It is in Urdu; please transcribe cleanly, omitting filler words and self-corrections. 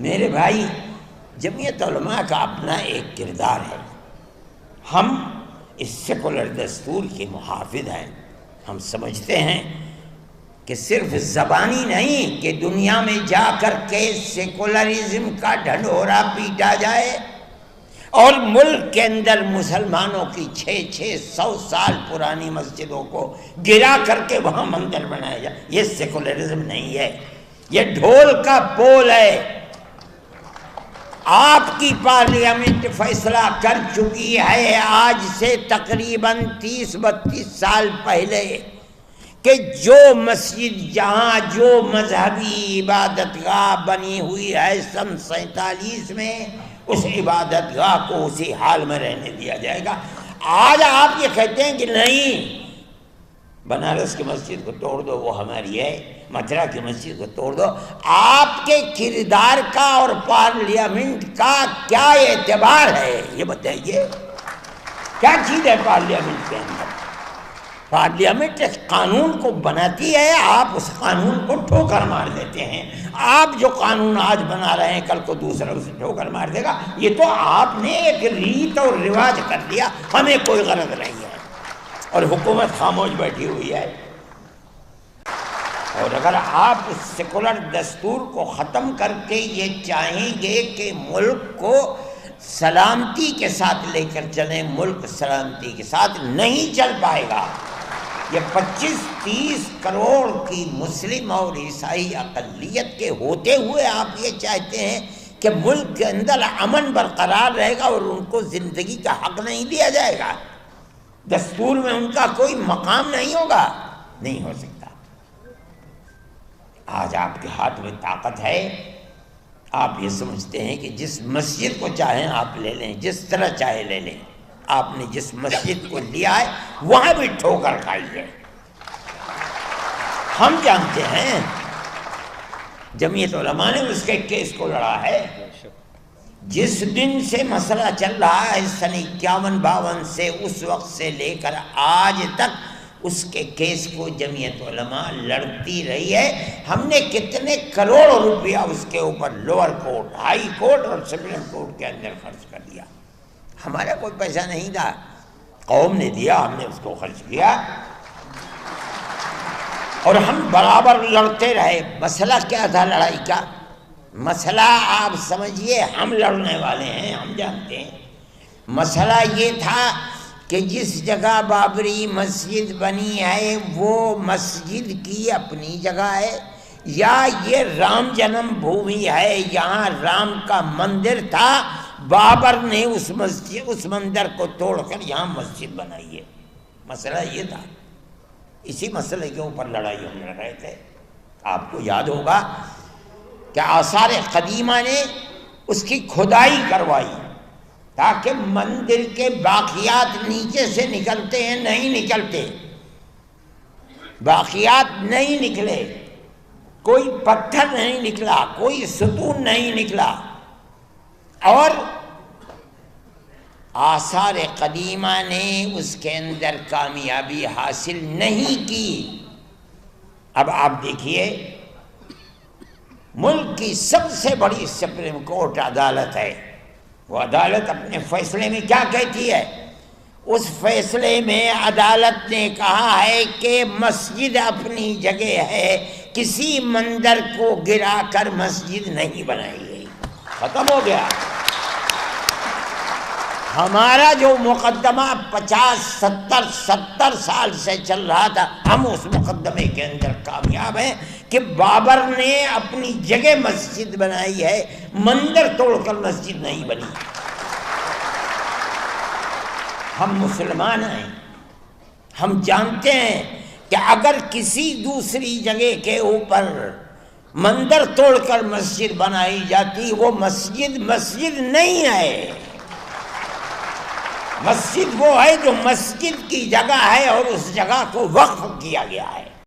میرے بھائی، جمعیت علماء کا اپنا ایک کردار ہے. ہم اس سیکولر دستور کے محافظ ہیں. ہم سمجھتے ہیں کہ صرف زبانی نہیں کہ دنیا میں جا کر کے سیکولرزم کا ڈھنڈورا پیٹا جائے اور ملک کے اندر مسلمانوں کی 600 سال پرانی مسجدوں کو گرا کر کے وہاں مندر بنایا جائے. یہ سیکولرزم نہیں ہے، یہ ڈھول کا پول ہے. آپ کی پارلیمنٹ فیصلہ کر چکی ہے آج سے تقریباً 30-32 سال پہلے کہ جو مسجد جہاں جو مذہبی عبادت گاہ بنی ہوئی ہے سن 47 میں، اس عبادت گاہ کو اسی حال میں رہنے دیا جائے گا. آج آپ یہ کہتے ہیں کہ نہیں، بنارس کی مسجد کو توڑ دو، وہ ہماری ہے، متھرا کی مسجد کو توڑ دو. آپ کے کردار کا اور پارلیمنٹ کا کیا اعتبار ہے یہ بتائیے. کیا چیز ہے پارلیمنٹ کے اندر؟ پارلیمنٹ ایک قانون کو بناتی ہے، آپ اس قانون کو ٹھوکر مار دیتے ہیں. آپ جو قانون آج بنا رہے ہیں کل کو دوسرا اسے ٹھوکر مار دے گا. یہ تو آپ نے ایک ریت اور رواج کر دیا، ہمیں کوئی غرض نہیں ہے اور حکومت خاموش بیٹھی ہوئی ہے. اور اگر آپ اس سیکولر دستور کو ختم کر کے یہ چاہیں گے کہ ملک کو سلامتی کے ساتھ لے کر چلیں، ملک سلامتی کے ساتھ نہیں چل پائے گا. یہ 25-30 کروڑ کی مسلم اور عیسائی اقلیت کے ہوتے ہوئے آپ یہ چاہتے ہیں کہ ملک کے اندر امن برقرار رہے گا اور ان کو زندگی کا حق نہیں دیا جائے گا، دستور میں ان کا کوئی مقام نہیں ہوگا؟ نہیں ہو سکتا. آج آپ کے ہاتھ میں طاقت ہے. آپ یہ سمجھتے ہیں کہ جس مسجد کو چاہیں آپ لے لیں، جس طرح چاہے لے لیں. آپ نے جس مسجد کو لیا ہے وہاں بھی ٹھوکر کھائی ہے. ہم جانتے ہیں جمعیت علماء نے اس کے کیس کو لڑا ہے. جس دن سے مسئلہ چل رہا ہے سن 51-52 سے، اس وقت سے لے کر آج تک اس کے کیس کو جمعیت علماء لڑتی رہی ہے. ہم نے کتنے کروڑ روپیہ اس کے اوپر لوور کورٹ، ہائی کورٹ اور سپریم کورٹ کے اندر خرچ کر دیا. ہمارا کوئی پیسہ نہیں تھا، قوم نے دیا، ہم نے اس کو خرچ کیا اور ہم برابر لڑتے رہے. مسئلہ کیا تھا لڑائی کا؟ مسئلہ آپ سمجھیے، ہم لڑنے والے ہیں، ہم جانتے ہیں. مسئلہ یہ تھا کہ جس جگہ بابری مسجد بنی ہے وہ مسجد کی اپنی جگہ ہے یا یہ رام جنم بھومی ہے، یہاں رام کا مندر تھا، بابر نے اس مندر کو توڑ کر یہاں مسجد بنائی ہے. مسئلہ یہ تھا. اسی مسئلے کے اوپر لڑائی ہم لڑ رہے تھے. آپ کو یاد ہوگا کہ آثار قدیمہ نے اس کی کھدائی کروائی تاکہ مندر کے باقیات نیچے سے نکلتے ہیں، نہیں نکلتے، باقیات نہیں نکلے، کوئی پتھر نہیں نکلا، کوئی ستون نہیں نکلا. اور آثار قدیمہ نے اس کے اندر کامیابی حاصل نہیں کی. اب آپ دیکھیے، ملک کی سب سے بڑی سپریم کورٹ عدالت ہے. وہ عدالت اپنے فیصلے میں کیا کہتی ہے؟ اس فیصلے میں عدالت نے کہا ہے کہ مسجد اپنی جگہ ہے، کسی مندر کو گرا کر مسجد نہیں بنائی گئی. ختم ہو گیا. ہمارا جو مقدمہ 50-70 سال سے چل رہا تھا، ہم اس مقدمے کے اندر کامیاب ہیں کہ بابر نے اپنی جگہ مسجد بنائی ہے، مندر توڑ کر مسجد نہیں بنی. ہم مسلمان ہیں، ہم جانتے ہیں کہ اگر کسی دوسری جگہ کے اوپر مندر توڑ کر مسجد بنائی جاتی، وہ مسجد نہیں ہے. مسجد وہ ہے جو مسجد کی جگہ ہے اور اس جگہ کو وقف کیا گیا ہے.